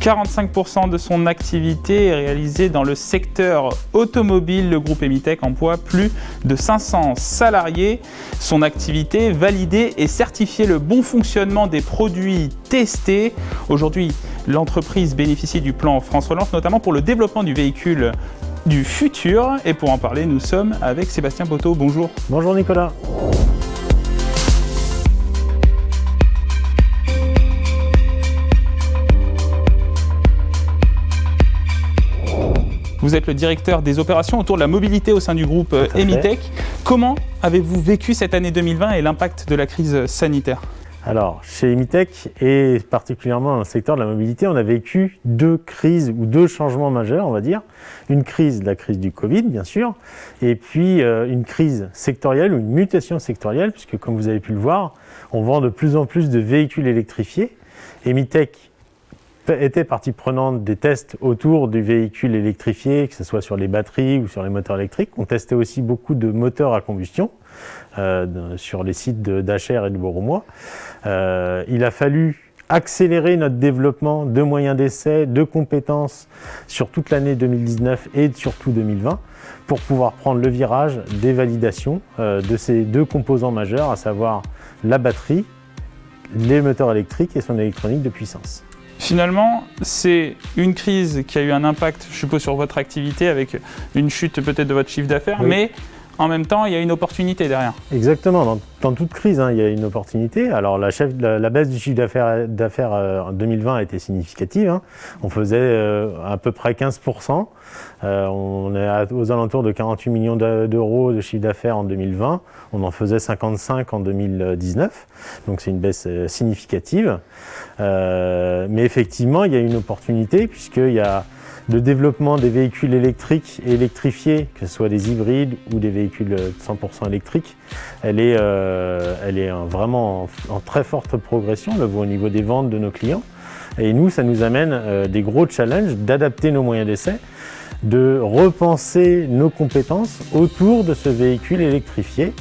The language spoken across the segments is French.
45% de son activité est réalisée dans le secteur automobile. Le groupe Emitech emploie plus de 500 salariés. Son activité validée et certifiée le bon fonctionnement des produits testés. Aujourd'hui, l'entreprise bénéficie du plan France Relance, notamment pour le développement du véhicule du futur. Et pour en parler, nous sommes avec Sébastien Poteau. Bonjour. Bonjour Nicolas. Vous êtes le directeur des opérations autour de la mobilité au sein du groupe Emitech. Comment avez-vous vécu cette année 2020 et l'impact de la crise sanitaire ? Alors, chez Emitech et particulièrement dans le secteur de la mobilité, on a vécu deux crises ou deux changements majeurs, on va dire. Une crise, la crise du Covid, bien sûr, et puis une crise sectorielle ou une mutation sectorielle, puisque comme vous avez pu le voir, on vend de plus en plus de véhicules électrifiés. Emitech était partie prenante des tests autour du véhicule électrifié, que ce soit sur les batteries ou sur les moteurs électriques. On testait aussi beaucoup de moteurs à combustion sur les sites d'Acher et de Beauremois. Il a fallu accélérer notre développement de moyens d'essai, de compétences sur toute l'année 2019 et surtout 2020 pour pouvoir prendre le virage des validations de ces deux composants majeurs, à savoir la batterie, les moteurs électriques et son électronique de puissance. Finalement, c'est une crise qui a eu un impact, je suppose, sur votre activité avec une chute peut-être de votre chiffre d'affaires, oui. Mais en même temps, il y a une opportunité derrière. Exactement, dans toute crise, il y a une opportunité. Alors la baisse du chiffre d'affaires en 2020 a été significative. On faisait à peu près 15%. On est aux alentours de 48 millions d'euros de chiffre d'affaires en 2020. On en faisait 55 en 2019. Donc c'est une baisse significative. Mais effectivement, il y a une opportunité puisqu'il y a le développement des véhicules électriques et électrifiés, que ce soit des hybrides ou des véhicules 100% électriques, elle est vraiment en très forte progression. On le voit au niveau des ventes de nos clients. Et nous, ça nous amène des gros challenges d'adapter nos moyens d'essai, de repenser nos compétences autour de ce véhicule électrifié.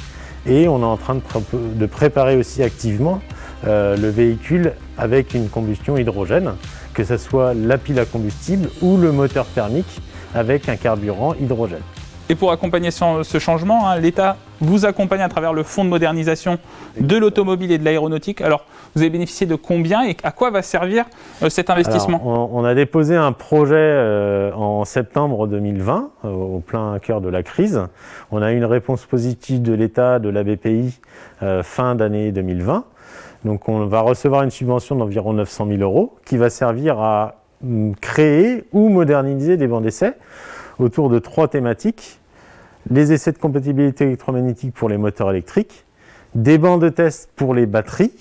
Et on est en train de préparer aussi activement le véhicule avec une combustion hydrogène, que ce soit la pile à combustible ou le moteur thermique avec un carburant hydrogène. Et pour accompagner ce changement, l'État vous accompagne à travers le fonds de modernisation de l'automobile et de l'aéronautique. Alors, vous avez bénéficié de combien et à quoi va servir cet investissement ? Alors, on a déposé un projet en septembre 2020, au plein cœur de la crise. On a eu une réponse positive de l'État, de la BPI, fin d'année 2020. Donc on va recevoir une subvention d'environ 900 000 euros qui va servir à créer ou moderniser des bancs d'essai autour de 3 thématiques. Les essais de compatibilité électromagnétique pour les moteurs électriques, des bancs de test pour les batteries,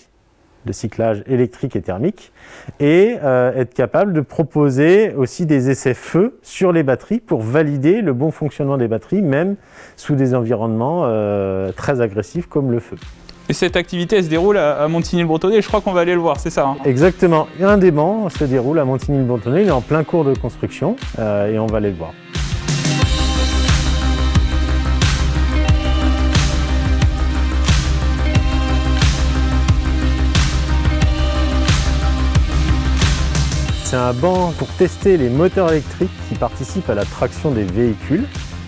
de cyclage électrique et thermique, et être capable de proposer aussi des essais feu sur les batteries pour valider le bon fonctionnement des batteries, même sous des environnements très agressifs comme le feu. Et cette activité, elle se déroule à Montigny-le-Bretonneux, je crois qu'on va aller le voir, c'est ça ? Exactement. Un des bancs se déroule à Montigny-le-Bretonneux, il est en plein cours de construction et on va aller le voir. C'est un banc pour tester les moteurs électriques qui participent à la traction des véhicules,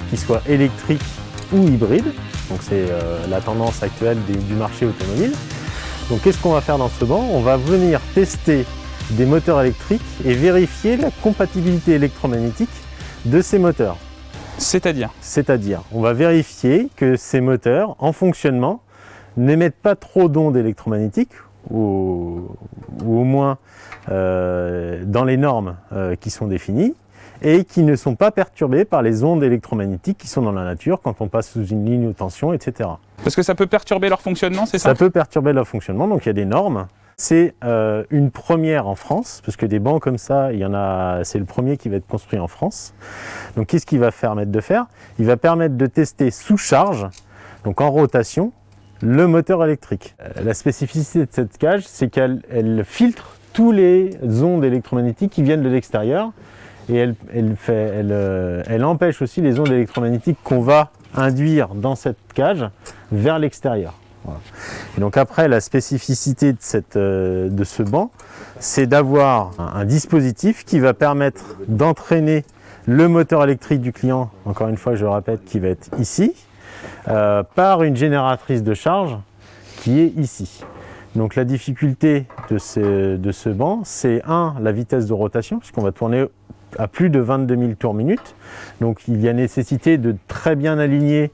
qu'ils soient électriques ou hybrides. Donc c'est la tendance actuelle du marché automobile. Donc qu'est-ce qu'on va faire dans ce banc ? On va venir tester des moteurs électriques et vérifier la compatibilité électromagnétique de ces moteurs. C'est-à-dire, on va vérifier que ces moteurs, en fonctionnement, n'émettent pas trop d'ondes électromagnétiques, ou au moins dans les normes qui sont définies, et qui ne sont pas perturbés par les ondes électromagnétiques qui sont dans la nature quand on passe sous une ligne haute tension, etc. Parce que ça peut perturber leur fonctionnement, c'est ça ? Ça peut perturber leur fonctionnement, donc il y a des normes. C'est une première en France, parce que des bancs comme ça, c'est le premier qui va être construit en France. Donc qu'est-ce qu'il va permettre de faire ? Il va permettre de tester sous charge, donc en rotation, le moteur électrique. La spécificité de cette cage, c'est qu'elle filtre tous les ondes électromagnétiques qui viennent de l'extérieur, et elle empêche aussi les ondes électromagnétiques qu'on va induire dans cette cage vers l'extérieur. Voilà. Et donc après, la spécificité de ce banc, c'est d'avoir un dispositif qui va permettre d'entraîner le moteur électrique du client, encore une fois je répète, qui va être ici, par une génératrice de charge qui est ici. Donc la difficulté de ce banc, c'est la vitesse de rotation, puisqu'on va tourner à plus de 22 000 tours minute. Donc il y a nécessité de très bien aligner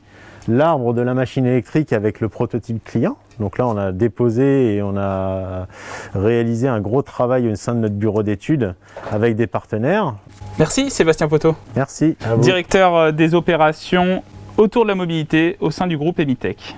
l'arbre de la machine électrique avec le prototype client. Donc là on a déposé et on a réalisé un gros travail au sein de notre bureau d'études avec des partenaires. Merci Sébastien Poteau. Merci à vous. Directeur des opérations autour de la mobilité au sein du groupe Emitech.